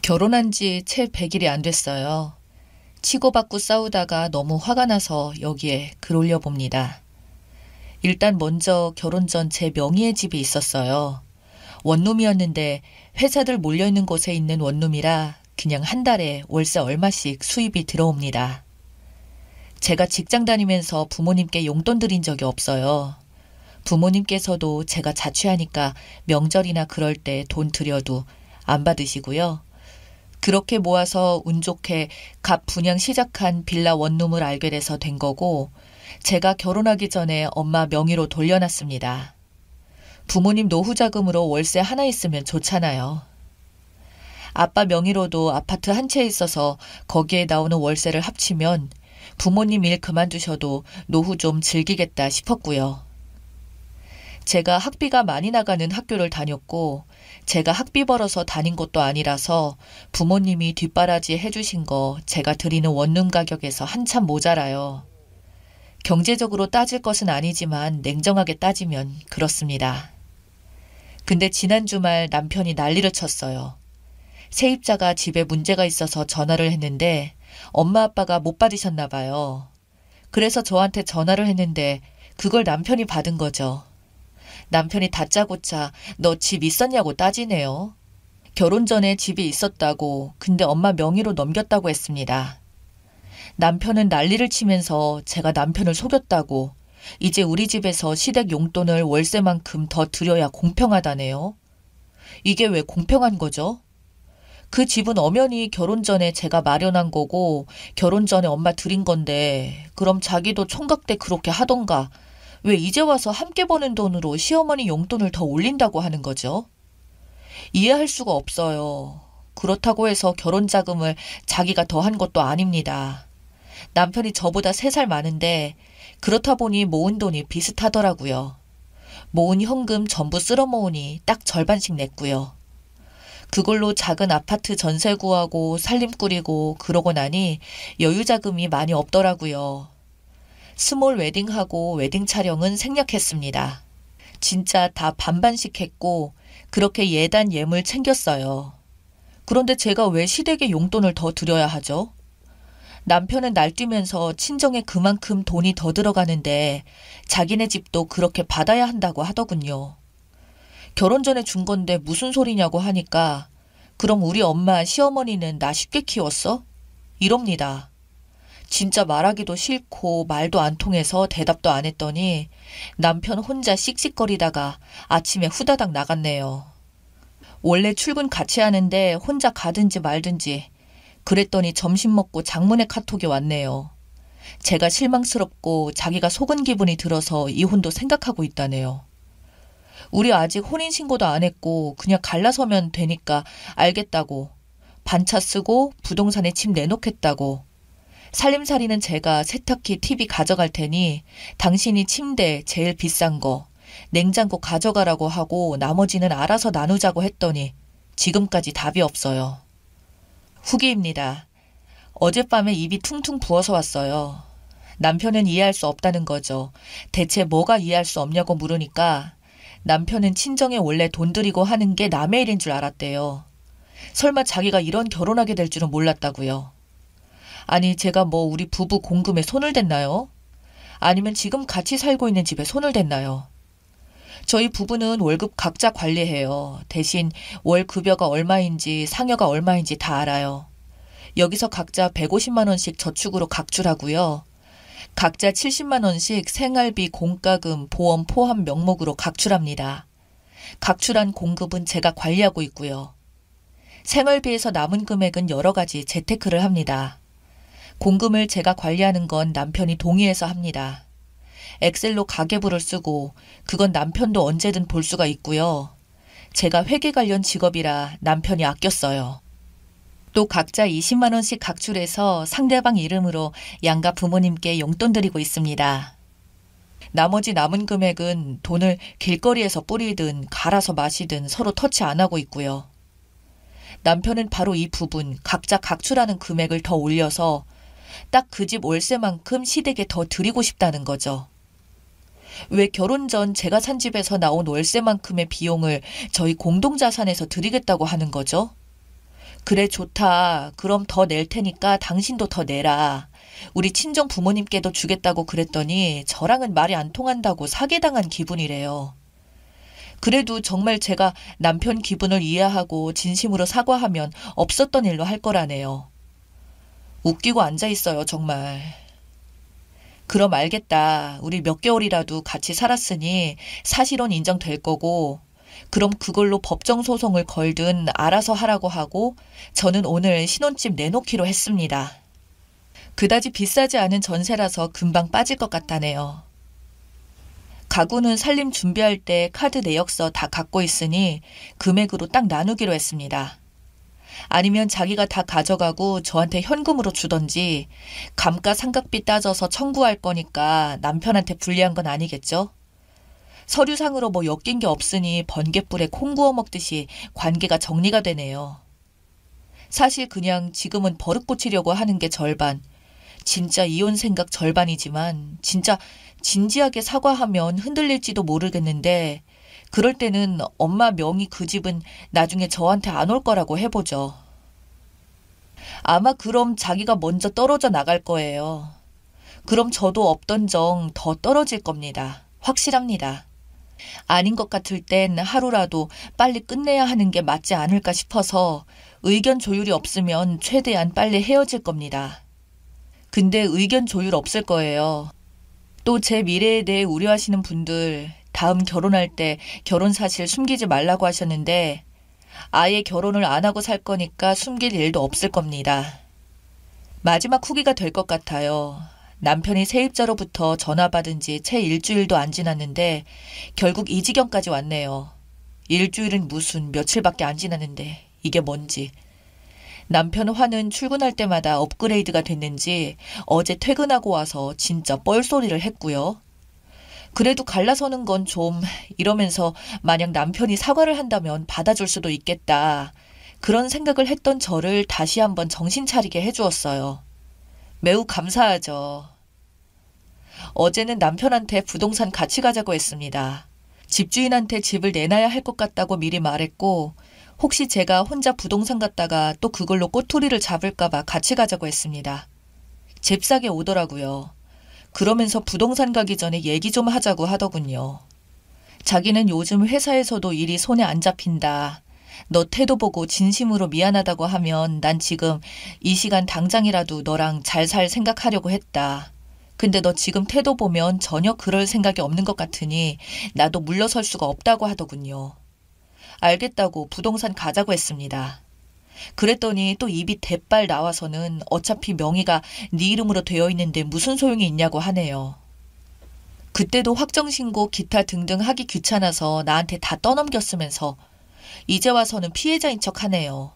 결혼한 지 채 100일이 안 됐어요. 치고받고 싸우다가 너무 화가 나서 여기에 글 올려봅니다. 일단 먼저 결혼 전 제 명의의 집이 있었어요. 원룸이었는데 회사들 몰려있는 곳에 있는 원룸이라 그냥 한 달에 월세 얼마씩 수입이 들어옵니다. 제가 직장 다니면서 부모님께 용돈 드린 적이 없어요. 부모님께서도 제가 자취하니까 명절이나 그럴 때 돈 드려도 안 받으시고요. 그렇게 모아서 운 좋게 갓 분양 시작한 빌라 원룸을 알게 돼서 된 거고, 제가 결혼하기 전에 엄마 명의로 돌려놨습니다. 부모님 노후 자금으로 월세 하나 있으면 좋잖아요. 아빠 명의로도 아파트 한 채 있어서 거기에 나오는 월세를 합치면 부모님 일 그만두셔도 노후 좀 즐기겠다 싶었고요. 제가 학비가 많이 나가는 학교를 다녔고, 제가 학비 벌어서 다닌 것도 아니라서 부모님이 뒷바라지 해주신 거 제가 드리는 원룸 가격에서 한참 모자라요. 경제적으로 따질 것은 아니지만 냉정하게 따지면 그렇습니다. 근데 지난 주말 남편이 난리를 쳤어요. 세입자가 집에 문제가 있어서 전화를 했는데 엄마 아빠가 못 받으셨나 봐요. 그래서 저한테 전화를 했는데 그걸 남편이 받은 거죠. 남편이 다짜고짜 너 집 있었냐고 따지네요. 결혼 전에 집이 있었다고, 근데 엄마 명의로 넘겼다고 했습니다. 남편은 난리를 치면서 제가 남편을 속였다고, 이제 우리 집에서 시댁 용돈을 월세만큼 더 드려야 공평하다네요. 이게 왜 공평한 거죠? 그 집은 엄연히 결혼 전에 제가 마련한 거고 결혼 전에 엄마 드린 건데, 그럼 자기도 총각 때 그렇게 하던가 왜 이제 와서 함께 버는 돈으로 시어머니 용돈을 더 올린다고 하는 거죠? 이해할 수가 없어요. 그렇다고 해서 결혼 자금을 자기가 더한 것도 아닙니다. 남편이 저보다 3살 많은데 그렇다 보니 모은 돈이 비슷하더라고요. 모은 현금 전부 쓸어 모으니 딱 절반씩 냈고요. 그걸로 작은 아파트 전세 구하고 살림 꾸리고 그러고 나니 여유 자금이 많이 없더라고요. 스몰 웨딩하고 웨딩 촬영은 생략했습니다. 진짜 다 반반씩 했고 그렇게 예단 예물 챙겼어요. 그런데 제가 왜 시댁에 용돈을 더 드려야 하죠? 남편은 날뛰면서 친정에 그만큼 돈이 더 들어가는데 자기네 집도 그렇게 받아야 한다고 하더군요. 결혼 전에 준 건데 무슨 소리냐고 하니까 그럼 우리 엄마 시어머니는 나 쉽게 키웠어? 이럽니다. 진짜 말하기도 싫고 말도 안 통해서 대답도 안 했더니 남편 혼자 씩씩거리다가 아침에 후다닥 나갔네요. 원래 출근 같이 하는데 혼자 가든지 말든지 그랬더니 점심 먹고 장문의 카톡이 왔네요. 제가 실망스럽고 자기가 속은 기분이 들어서 이혼도 생각하고 있다네요. 우리 아직 혼인신고도 안 했고 그냥 갈라서면 되니까 알겠다고, 반차 쓰고 부동산에 집 내놓겠다고, 살림살이는 제가 세탁기, TV 가져갈 테니 당신이 침대 제일 비싼 거, 냉장고 가져가라고 하고 나머지는 알아서 나누자고 했더니 지금까지 답이 없어요. 후기입니다. 어젯밤에 입이 퉁퉁 부어서 왔어요. 남편은 이해할 수 없다는 거죠. 대체 뭐가 이해할 수 없냐고 물으니까 남편은 친정에 원래 돈 들이고 하는 게 남의 일인 줄 알았대요. 설마 자기가 이런 결혼하게 될 줄은 몰랐다고요. 아니, 제가 뭐 우리 부부 공금에 손을 댔나요? 아니면 지금 같이 살고 있는 집에 손을 댔나요? 저희 부부는 월급 각자 관리해요. 대신 월 급여가 얼마인지 상여가 얼마인지 다 알아요. 여기서 각자 150만 원씩 저축으로 각출하고요. 각자 70만 원씩 생활비, 공과금, 보험 포함 명목으로 각출합니다. 각출한 공급은 제가 관리하고 있고요. 생활비에서 남은 금액은 여러 가지 재테크를 합니다. 공금을 제가 관리하는 건 남편이 동의해서 합니다. 엑셀로 가계부를 쓰고 그건 남편도 언제든 볼 수가 있고요. 제가 회계 관련 직업이라 남편이 아껴 써요. 또 각자 20만 원씩 각출해서 상대방 이름으로 양가 부모님께 용돈 드리고 있습니다. 나머지 남은 금액은 돈을 길거리에서 뿌리든 갈아서 마시든 서로 터치 안 하고 있고요. 남편은 바로 이 부분, 각자 각출하는 금액을 더 올려서 딱 그 집 월세만큼 시댁에 더 드리고 싶다는 거죠. 왜 결혼 전 제가 산 집에서 나온 월세만큼의 비용을 저희 공동자산에서 드리겠다고 하는 거죠? 그래, 좋다. 그럼 더 낼 테니까 당신도 더 내라. 우리 친정 부모님께도 주겠다고 그랬더니 저랑은 말이 안 통한다고 사기당한 기분이래요. 그래도 정말 제가 남편 기분을 이해하고 진심으로 사과하면 없었던 일로 할 거라네요. 웃기고 앉아 있어요, 정말. 그럼 알겠다. 우리 몇 개월이라도 같이 살았으니 사실혼 인정될 거고, 그럼 그걸로 법정 소송을 걸든 알아서 하라고 하고, 저는 오늘 신혼집 내놓기로 했습니다. 그다지 비싸지 않은 전세라서 금방 빠질 것 같다네요. 가구는 살림 준비할 때 카드 내역서 다 갖고 있으니 금액으로 딱 나누기로 했습니다. 아니면 자기가 다 가져가고 저한테 현금으로 주던지 감가상각비 따져서 청구할 거니까 남편한테 불리한 건 아니겠죠? 서류상으로 뭐 엮인 게 없으니 번갯불에 콩 구워 먹듯이 관계가 정리가 되네요. 사실 그냥 지금은 버릇 고치려고 하는 게 절반, 진짜 이혼 생각 절반이지만 진짜 진지하게 사과하면 흔들릴지도 모르겠는데 그럴 때는 엄마 명의 그 집은 나중에 저한테 안 올 거라고 해보죠. 아마 그럼 자기가 먼저 떨어져 나갈 거예요. 그럼 저도 없던 정 더 떨어질 겁니다. 확실합니다. 아닌 것 같을 땐 하루라도 빨리 끝내야 하는 게 맞지 않을까 싶어서 의견 조율이 없으면 최대한 빨리 헤어질 겁니다. 근데 의견 조율 없을 거예요. 또 제 미래에 대해 우려하시는 분들 다음 결혼할 때 결혼 사실 숨기지 말라고 하셨는데 아예 결혼을 안 하고 살 거니까 숨길 일도 없을 겁니다. 마지막 후기가 될 것 같아요. 남편이 세입자로부터 전화 받은 지 채 일주일도 안 지났는데 결국 이 지경까지 왔네요. 일주일은 무슨 며칠밖에 안 지났는데 이게 뭔지. 남편 화는 출근할 때마다 업그레이드가 됐는지 어제 퇴근하고 와서 진짜 뻘소리를 했고요. 그래도 갈라서는 건 좀 이러면서 만약 남편이 사과를 한다면 받아줄 수도 있겠다. 그런 생각을 했던 저를 다시 한번 정신 차리게 해주었어요. 매우 감사하죠. 어제는 남편한테 부동산 같이 가자고 했습니다. 집주인한테 집을 내놔야 할 것 같다고 미리 말했고 혹시 제가 혼자 부동산 갔다가 또 그걸로 꼬투리를 잡을까봐 같이 가자고 했습니다. 잽싸게 오더라고요. 그러면서 부동산 가기 전에 얘기 좀 하자고 하더군요. 자기는 요즘 회사에서도 일이 손에 안 잡힌다. 너 태도 보고 진심으로 미안하다고 하면 난 지금 이 시간 당장이라도 너랑 잘 살 생각하려고 했다. 근데 너 지금 태도 보면 전혀 그럴 생각이 없는 것 같으니 나도 물러설 수가 없다고 하더군요. 알겠다고 부동산 가자고 했습니다. 그랬더니 또 입이 대빨 나와서는 어차피 명의가 네 이름으로 되어 있는데 무슨 소용이 있냐고 하네요. 그때도 확정신고 기타 등등 하기 귀찮아서 나한테 다 떠넘겼으면서 이제 와서는 피해자인 척 하네요.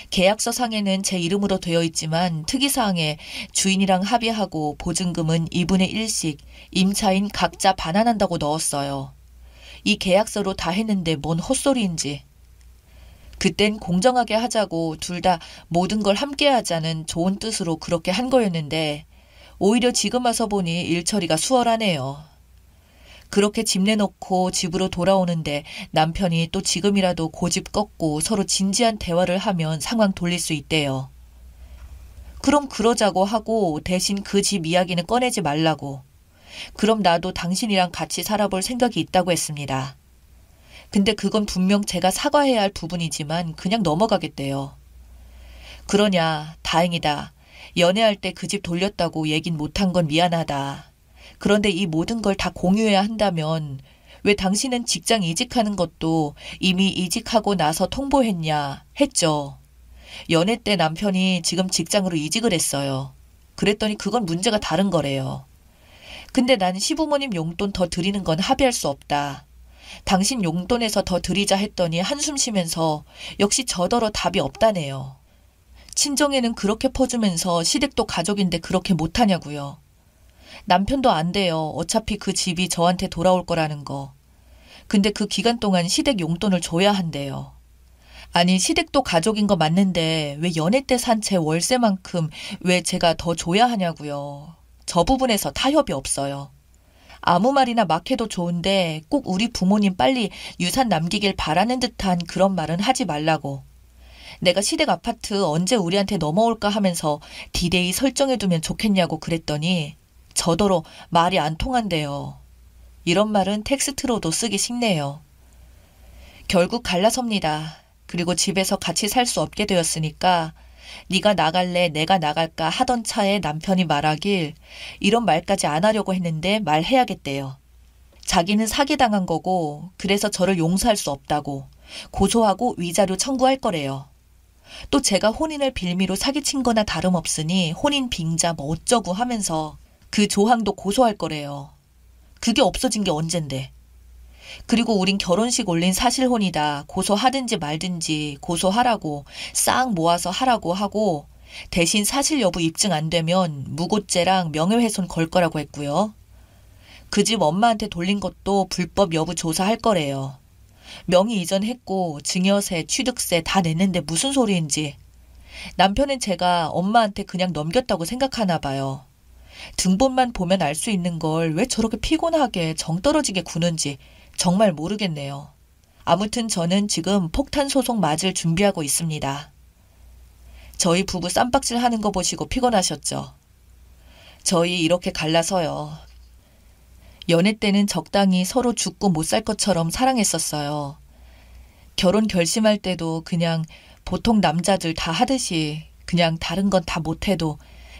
계약서 상에는 제 이름으로 되어 있지만 특이사항에 주인이랑 합의하고 보증금은 2분의 1씩 임차인 각자 반환한다고 넣었어요. 이 계약서로 다 했는데 뭔 헛소리인지. 그땐 공정하게 하자고 둘 다 모든 걸 함께 하자는 좋은 뜻으로 그렇게 한 거였는데 오히려 지금 와서 보니 일처리가 수월하네요. 그렇게 집 내놓고 집으로 돌아오는데 남편이 또 지금이라도 고집 꺾고 서로 진지한 대화를 하면 상황 돌릴 수 있대요. 그럼 그러자고 하고 대신 그 집 이야기는 꺼내지 말라고. 그럼 나도 당신이랑 같이 살아볼 생각이 있다고 했습니다. 근데 그건 분명 제가 사과해야 할 부분이지만 그냥 넘어가겠대요. 그러냐, 다행이다. 연애할 때 그 집 돌렸다고 얘긴 못한 건 미안하다. 그런데 이 모든 걸 다 공유해야 한다면 왜 당신은 직장 이직하는 것도 이미 이직하고 나서 통보했냐 했죠. 연애 때 남편이 지금 직장으로 이직을 했어요. 그랬더니 그건 문제가 다른 거래요. 근데 난 시부모님 용돈 더 드리는 건 합의할 수 없다. 당신 용돈에서 더 드리자 했더니 한숨 쉬면서 역시 저더러 답이 없다네요. 친정에는 그렇게 퍼주면서 시댁도 가족인데 그렇게 못하냐고요. 남편도 안 돼요. 어차피 그 집이 저한테 돌아올 거라는 거. 근데 그 기간 동안 시댁 용돈을 줘야 한대요. 아니 시댁도 가족인 거 맞는데 왜 연애 때 산 제 월세만큼 왜 제가 더 줘야 하냐고요. 저 부분에서 타협이 없어요. 아무 말이나 막 해도 좋은데 꼭 우리 부모님 빨리 유산 남기길 바라는 듯한 그런 말은 하지 말라고. 내가 시댁 아파트 언제 우리한테 넘어올까 하면서 디데이 설정해두면 좋겠냐고 그랬더니 저더러 말이 안 통한대요. 이런 말은 텍스트로도 쓰기 쉽네요. 결국 갈라섭니다. 그리고 집에서 같이 살 수 없게 되었으니까 네가 나갈래 내가 나갈까 하던 차에 남편이 말하길 이런 말까지 안 하려고 했는데 말해야겠대요. 자기는 사기당한 거고 그래서 저를 용서할 수 없다고 고소하고 위자료 청구할 거래요. 또 제가 혼인을 빌미로 사기친 거나 다름없으니 혼인 빙자 뭐 어쩌고 하면서 그 조항도 고소할 거래요. 그게 없어진 게 언젠데. 그리고 우린 결혼식 올린 사실혼이다. 고소하든지 말든지 고소하라고 싹 모아서 하라고 하고 대신 사실 여부 입증 안 되면 무고죄랑 명예훼손 걸 거라고 했고요. 그 집 엄마한테 돌린 것도 불법 여부 조사할 거래요. 명의 이전했고 증여세, 취득세 다 냈는데 무슨 소리인지. 남편은 제가 엄마한테 그냥 넘겼다고 생각하나 봐요. 등본만 보면 알 수 있는 걸 왜 저렇게 피곤하게 정 떨어지게 구는지 정말 모르겠네요. 아무튼 저는 지금 폭탄 소송 맞을 준비하고 있습니다. 저희 부부 쌈박질 하는 거 보시고 피곤하셨죠? 저희 이렇게 갈라서요. 연애 때는 적당히 서로 죽고 못 살 것처럼 사랑했었어요. 결혼 결심할 때도 그냥 보통 남자들 다 하듯이 그냥 다른 건 다 못해도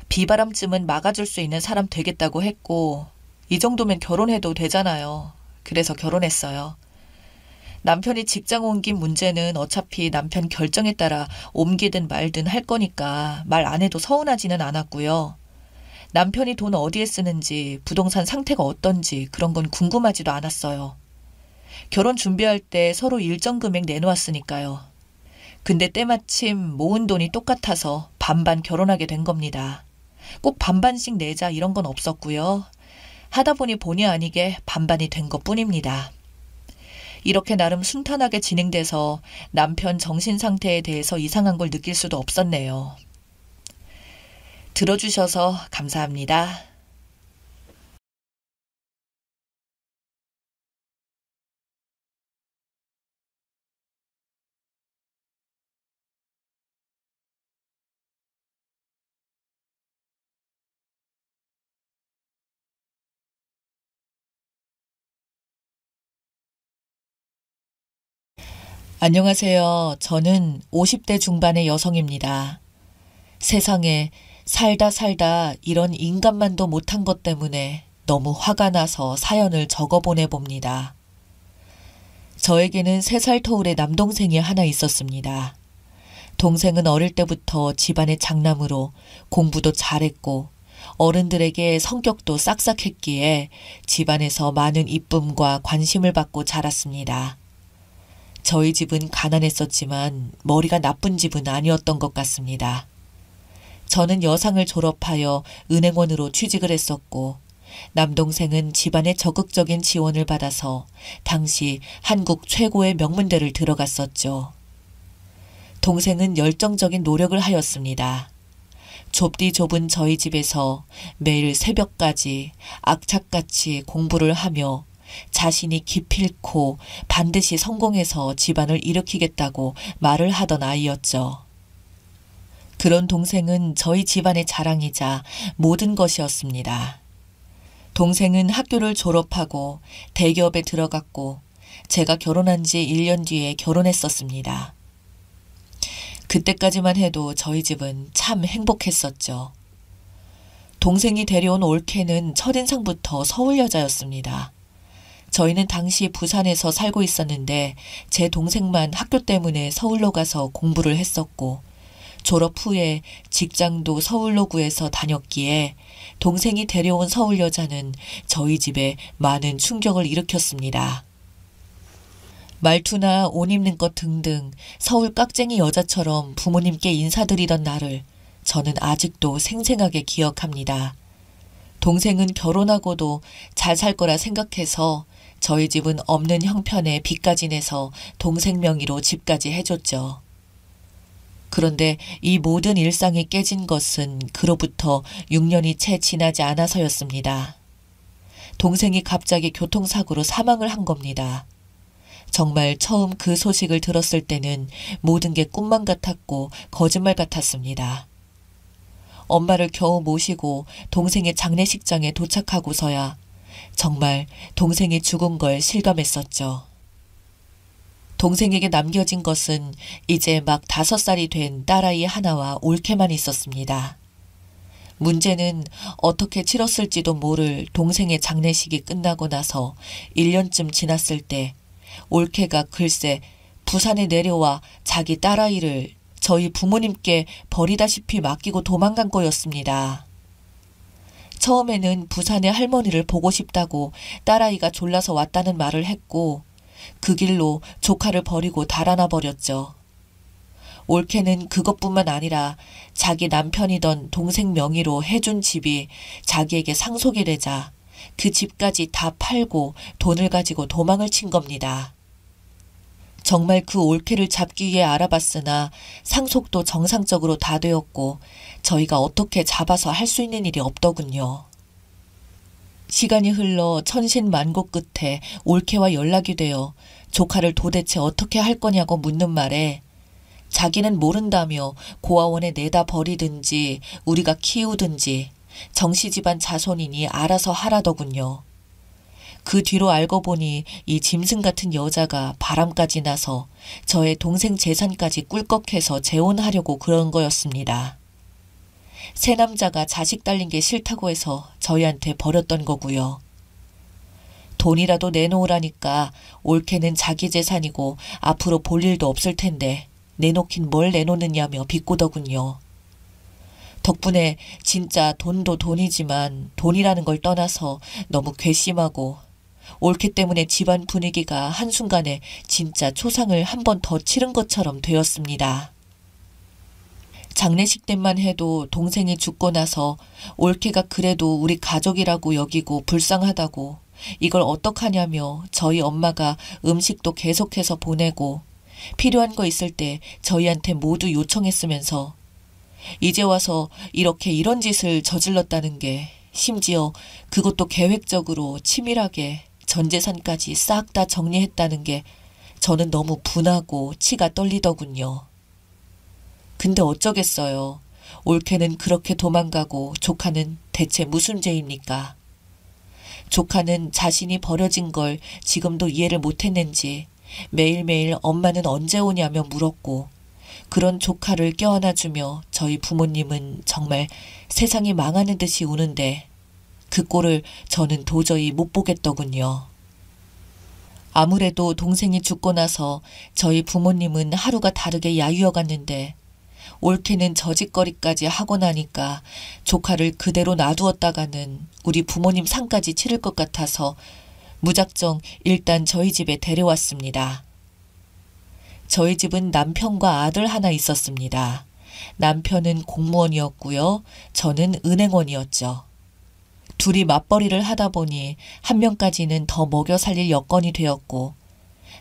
비바람쯤은 막아줄 수 있는 사람 되겠다고 했고 이 정도면 결혼해도 되잖아요. 그래서 결혼했어요. 남편이 직장 옮긴 문제는 어차피 남편 결정에 따라 옮기든 말든 할 거니까 말 안 해도 서운하지는 않았고요. 남편이 돈 어디에 쓰는지 부동산 상태가 어떤지 그런 건 궁금하지도 않았어요. 결혼 준비할 때 서로 일정 금액 내놓았으니까요. 근데 때마침 모은 돈이 똑같아서 반반 결혼하게 된 겁니다. 꼭 반반씩 내자 이런 건 없었고요. 하다 보니 본의 아니게 반반이 된 것뿐입니다. 이렇게 나름 순탄하게 진행돼서 남편 정신 상태에 대해서 이상한 걸 느낄 수도 없었네요. 들어주셔서 감사합니다. 안녕하세요. 저는 50대 중반의 여성입니다. 세상에 살다 살다 이런 인간만도 못한 것 때문에 너무 화가 나서 사연을 적어 보내봅니다. 저에게는 3살 터울의 남동생이 하나 있었습니다. 동생은 어릴 때부터 집안의 장남으로 공부도 잘했고 어른들에게 성격도 싹싹했기에 집안에서 많은 이쁨과 관심을 받고 자랐습니다. 저희 집은 가난했었지만 머리가 나쁜 집은 아니었던 것 같습니다. 저는 여상을 졸업하여 은행원으로 취직을 했었고 남동생은 집안의 적극적인 지원을 받아서 당시 한국 최고의 명문대를 들어갔었죠. 동생은 열정적인 노력을 하였습니다. 좁디 좁은 저희 집에서 매일 새벽까지 악착같이 공부를 하며 자신이 기필코 반드시 성공해서 집안을 일으키겠다고 말을 하던 아이였죠. 그런 동생은 저희 집안의 자랑이자 모든 것이었습니다. 동생은 학교를 졸업하고 대기업에 들어갔고 제가 결혼한 지 1년 뒤에 결혼했었습니다. 그때까지만 해도 저희 집은 참 행복했었죠. 동생이 데려온 올케는 첫인상부터 서울 여자였습니다. 저희는 당시 부산에서 살고 있었는데 제 동생만 학교 때문에 서울로 가서 공부를 했었고 졸업 후에 직장도 서울로 구해서 다녔기에 동생이 데려온 서울 여자는 저희 집에 많은 충격을 일으켰습니다. 말투나 옷 입는 것 등등 서울 깍쟁이 여자처럼 부모님께 인사드리던 날을 저는 아직도 생생하게 기억합니다. 동생은 결혼하고도 잘 살 거라 생각해서 저희 집은 없는 형편에 빚까지 내서 동생 명의로 집까지 해줬죠. 그런데 이 모든 일상이 깨진 것은 그로부터 6년이 채 지나지 않아서였습니다. 동생이 갑자기 교통사고로 사망을 한 겁니다. 정말 처음 그 소식을 들었을 때는 모든 게 꿈만 같았고 거짓말 같았습니다. 엄마를 겨우 모시고 동생의 장례식장에 도착하고서야 정말 동생이 죽은 걸 실감했었죠. 동생에게 남겨진 것은 이제 막 5살이 된 딸아이 하나와 올케만 있었습니다. 문제는 어떻게 치렀을지도 모를 동생의 장례식이 끝나고 나서 1년쯤 지났을 때 올케가 글쎄 부산에 내려와 자기 딸아이를 저희 부모님께 버리다시피 맡기고 도망간 거였습니다. 처음에는 부산의 할머니를 보고 싶다고 딸아이가 졸라서 왔다는 말을 했고 그 길로 조카를 버리고 달아나 버렸죠. 올케는 그것뿐만 아니라 자기 남편이던 동생 명의로 해준 집이 자기에게 상속이 되자 그 집까지 다 팔고 돈을 가지고 도망을 친 겁니다. 정말 그 올케를 잡기 위해 알아봤으나 상속도 정상적으로 다 되었고 저희가 어떻게 잡아서 할 수 있는 일이 없더군요. 시간이 흘러 천신만고 끝에 올케와 연락이 되어 조카를 도대체 어떻게 할 거냐고 묻는 말에 자기는 모른다며 고아원에 내다 버리든지 우리가 키우든지 정씨집안 자손이니 알아서 하라더군요. 그 뒤로 알고 보니 이 짐승 같은 여자가 바람까지 나서 저의 동생 재산까지 꿀꺽해서 재혼하려고 그런 거였습니다. 새 남자가 자식 딸린 게 싫다고 해서 저희한테 버렸던 거고요. 돈이라도 내놓으라니까 올케는 자기 재산이고 앞으로 볼 일도 없을 텐데 내놓긴 뭘 내놓느냐며 비꼬더군요. 덕분에 진짜 돈도 돈이지만 돈이라는 걸 떠나서 너무 괘씸하고 올케 때문에 집안 분위기가 한순간에 진짜 초상을 한 번 더 치른 것처럼 되었습니다. 장례식 때만 해도 동생이 죽고 나서 올케가 그래도 우리 가족이라고 여기고 불쌍하다고 이걸 어떡하냐며 저희 엄마가 음식도 계속해서 보내고 필요한 거 있을 때 저희한테 모두 요청했으면서 이제 와서 이렇게 이런 짓을 저질렀다는 게 심지어 그것도 계획적으로 치밀하게 전 재산까지 싹 다 정리했다는 게 저는 너무 분하고 치가 떨리더군요. 근데 어쩌겠어요. 올케는 그렇게 도망가고 조카는 대체 무슨 죄입니까? 조카는 자신이 버려진 걸 지금도 이해를 못했는지 매일매일 엄마는 언제 오냐며 물었고 그런 조카를 껴안아주며 저희 부모님은 정말 세상이 망하는 듯이 우는데 그 꼴을 저는 도저히 못 보겠더군요. 아무래도 동생이 죽고 나서 저희 부모님은 하루가 다르게 야유어갔는데 올케는 저짓거리까지 하고 나니까 조카를 그대로 놔두었다가는 우리 부모님 상까지 치를 것 같아서 무작정 일단 저희 집에 데려왔습니다. 저희 집은 남편과 아들 하나 있었습니다. 남편은 공무원이었고요. 저는 은행원이었죠. 둘이 맞벌이를 하다 보니 한 명까지는 더 먹여 살릴 여건이 되었고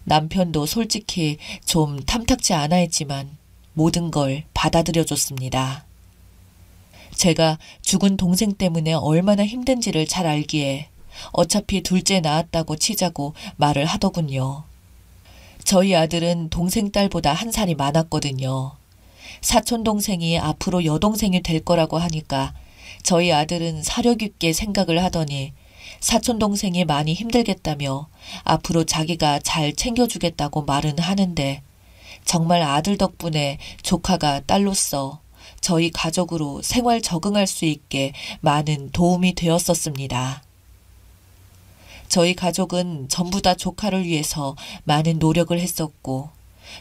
남편도 솔직히 좀 탐탁지 않아 했지만 모든 걸 받아들여줬습니다. 제가 죽은 동생 때문에 얼마나 힘든지를 잘 알기에 어차피 둘째 낳았다고 치자고 말을 하더군요. 저희 아들은 동생 딸보다 1살이 많았거든요. 사촌 동생이 앞으로 여동생이 될 거라고 하니까 저희 아들은 사려 깊게 생각을 하더니 사촌 동생이 많이 힘들겠다며 앞으로 자기가 잘 챙겨주겠다고 말은 하는데 정말 아들 덕분에 조카가 딸로서 저희 가족으로 생활 적응할 수 있게 많은 도움이 되었었습니다. 저희 가족은 전부 다 조카를 위해서 많은 노력을 했었고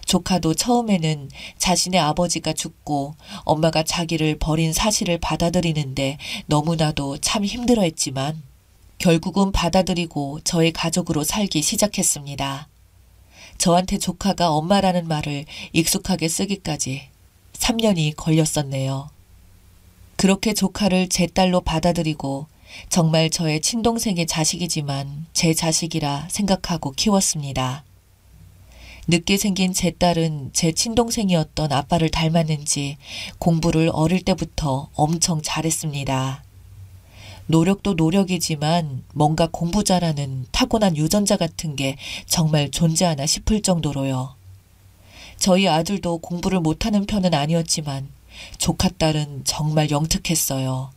조카도 처음에는 자신의 아버지가 죽고 엄마가 자기를 버린 사실을 받아들이는데 너무나도 참 힘들어했지만 결국은 받아들이고 저희 가족으로 살기 시작했습니다. 저한테 조카가 엄마라는 말을 익숙하게 쓰기까지 3년이 걸렸었네요. 그렇게 조카를 제 딸로 받아들이고 정말 저의 친동생의 자식이지만 제 자식이라 생각하고 키웠습니다. 늦게 생긴 제 딸은 제 친동생이었던 아빠를 닮았는지 공부를 어릴 때부터 엄청 잘했습니다. 노력도 노력이지만 뭔가 공부 잘하는 타고난 유전자 같은 게 정말 존재하나 싶을 정도로요. 저희 아들도 공부를 못하는 편은 아니었지만 조카딸은 정말 영특했어요.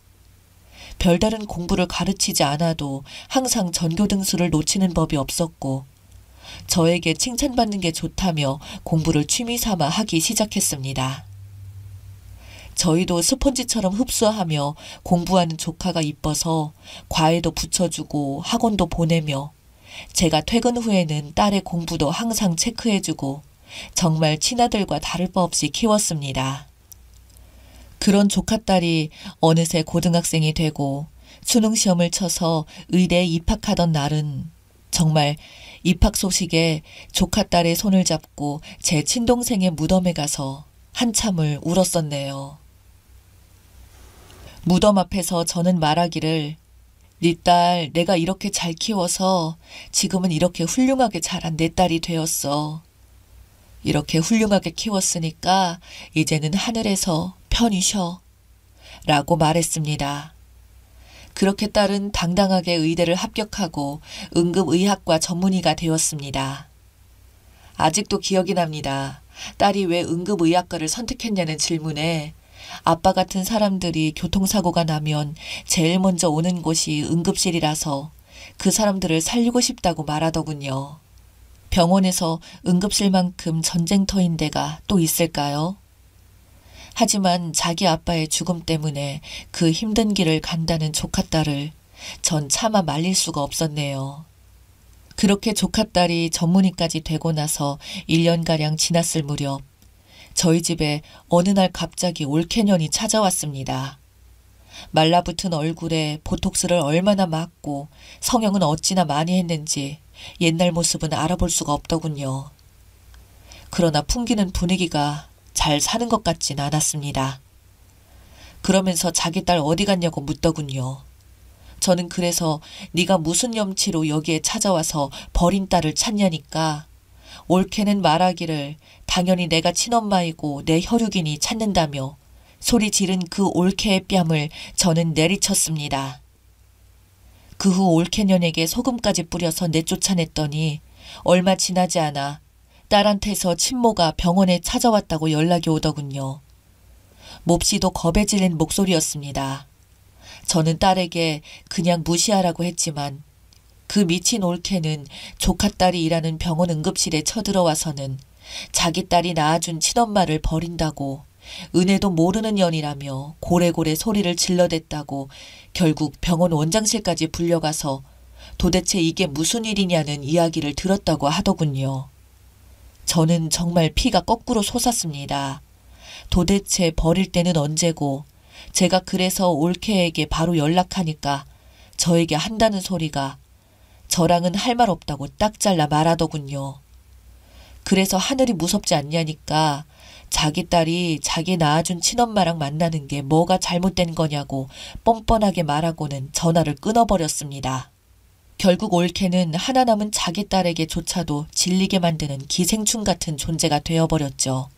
별다른 공부를 가르치지 않아도 항상 전교 등수를 놓치는 법이 없었고 저에게 칭찬받는 게 좋다며 공부를 취미 삼아 하기 시작했습니다. 저희도 스펀지처럼 흡수하며 공부하는 조카가 이뻐서 과외도 붙여주고 학원도 보내며 제가 퇴근 후에는 딸의 공부도 항상 체크해주고 정말 친아들과 다를 바 없이 키웠습니다. 그런 조카딸이 어느새 고등학생이 되고 수능시험을 쳐서 의대에 입학하던 날은 정말 입학 소식에 조카딸의 손을 잡고 제 친동생의 무덤에 가서 한참을 울었었네요. 무덤 앞에서 저는 말하기를 네 딸 내가 이렇게 잘 키워서 지금은 이렇게 훌륭하게 자란 내 딸이 되었어. 이렇게 훌륭하게 키웠으니까 이제는 하늘에서 편히 쉬어. 라고 말했습니다. 그렇게 딸은 당당하게 의대를 합격하고 응급의학과 전문의가 되었습니다. 아직도 기억이 납니다. 딸이 왜 응급의학과를 선택했냐는 질문에 아빠 같은 사람들이 교통사고가 나면 제일 먼저 오는 곳이 응급실이라서 그 사람들을 살리고 싶다고 말하더군요. 병원에서 응급실만큼 전쟁터인 데가 또 있을까요? 하지만 자기 아빠의 죽음 때문에 그 힘든 길을 간다는 조카딸을 전 차마 말릴 수가 없었네요. 그렇게 조카딸이 전문의까지 되고 나서 1년가량 지났을 무렵 저희 집에 어느 날 갑자기 올케년이 찾아왔습니다. 말라붙은 얼굴에 보톡스를 얼마나 맞고 성형은 어찌나 많이 했는지 옛날 모습은 알아볼 수가 없더군요. 그러나 풍기는 분위기가 잘 사는 것 같진 않았습니다. 그러면서 자기 딸 어디 갔냐고 묻더군요. 저는 그래서 네가 무슨 염치로 여기에 찾아와서 버린 딸을 찾냐니까 올케는 말하기를 당연히 내가 친엄마이고 내 혈육이니 찾는다며 소리 지른 그 올케의 뺨을 저는 내리쳤습니다. 그 후 올케년에게 소금까지 뿌려서 내쫓아냈더니 얼마 지나지 않아 딸한테서 친모가 병원에 찾아왔다고 연락이 오더군요. 몹시도 겁에 질린 목소리였습니다. 저는 딸에게 그냥 무시하라고 했지만 그 미친 올케는 조카딸이 일하는 병원 응급실에 쳐들어와서는 자기 딸이 낳아준 친엄마를 버린다고 은혜도 모르는 년이라며 고래고래 소리를 질러댔다고 결국 병원 원장실까지 불려가서 도대체 이게 무슨 일이냐는 이야기를 들었다고 하더군요. 저는 정말 피가 거꾸로 솟았습니다. 도대체 버릴 때는 언제고 제가 그래서 올케에게 바로 연락하니까 저에게 한다는 소리가 저랑은 할 말 없다고 딱 잘라 말하더군요. 그래서 하늘이 무섭지 않냐니까 자기 딸이 자기 낳아준 친엄마랑 만나는 게 뭐가 잘못된 거냐고 뻔뻔하게 말하고는 전화를 끊어버렸습니다. 결국 올케는 하나 남은 자기 딸에게조차도 질리게 만드는 기생충 같은 존재가 되어버렸죠.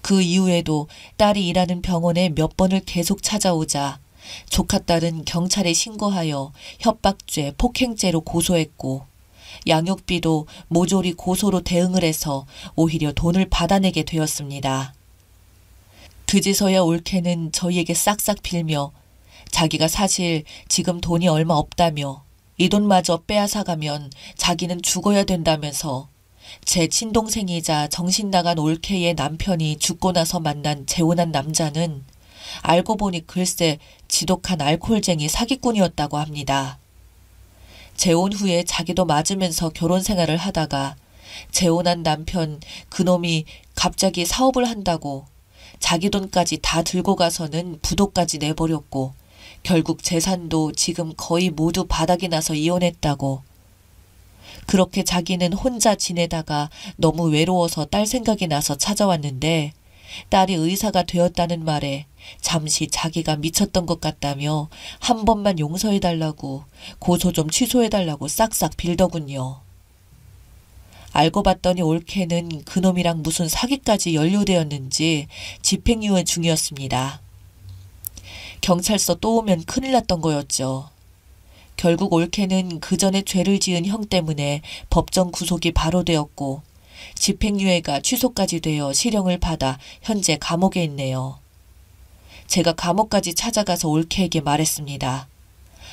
그 이후에도 딸이 일하는 병원에 몇 번을 계속 찾아오자 조카딸은 경찰에 신고하여 협박죄, 폭행죄로 고소했고 양육비도 모조리 고소로 대응을 해서 오히려 돈을 받아내게 되었습니다. 그제서야 올케는 저희에게 싹싹 빌며 자기가 사실 지금 돈이 얼마 없다며 이 돈마저 빼앗아가면 자기는 죽어야 된다면서 제 친동생이자 정신 나간 올케의 남편이 죽고 나서 만난 재혼한 남자는 알고 보니 글쎄 지독한 알코올쟁이 사기꾼이었다고 합니다. 재혼 후에 자기도 맞으면서 결혼 생활을 하다가 재혼한 남편 그놈이 갑자기 사업을 한다고 자기 돈까지 다 들고 가서는 부도까지 내버렸고 결국 재산도 지금 거의 모두 바닥이 나서 이혼했다고. 그렇게 자기는 혼자 지내다가 너무 외로워서 딸 생각이 나서 찾아왔는데 딸이 의사가 되었다는 말에 잠시 자기가 미쳤던 것 같다며 한 번만 용서해달라고 고소 좀 취소해달라고 싹싹 빌더군요. 알고 봤더니 올케는 그놈이랑 무슨 사기까지 연루되었는지 집행유예 중이었습니다. 경찰서 또 오면 큰일 났던 거였죠. 결국 올케는 그 전에 죄를 지은 형 때문에 법정 구속이 바로 되었고 집행유예가 취소까지 되어 실형을 받아 현재 감옥에 있네요. 제가 감옥까지 찾아가서 올케에게 말했습니다.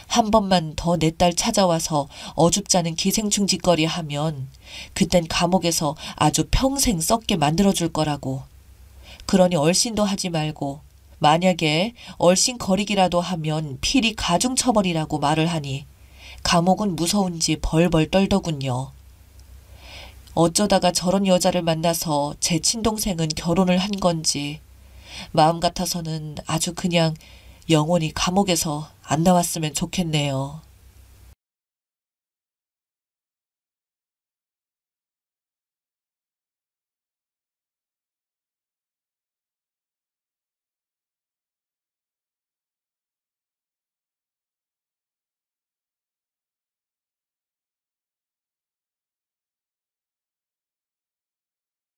한 번만 더 내 딸 찾아와서 어줍잖은 기생충 짓거리 하면 그땐 감옥에서 아주 평생 썩게 만들어줄 거라고. 그러니 얼씬도 하지 말고 만약에 얼씬거리기라도 하면 필히 가중처벌이라고 말을 하니 감옥은 무서운지 벌벌 떨더군요. 어쩌다가 저런 여자를 만나서 제 친동생은 결혼을 한 건지 마음 같아서는 아주 그냥 영원히 감옥에서 안 나왔으면 좋겠네요.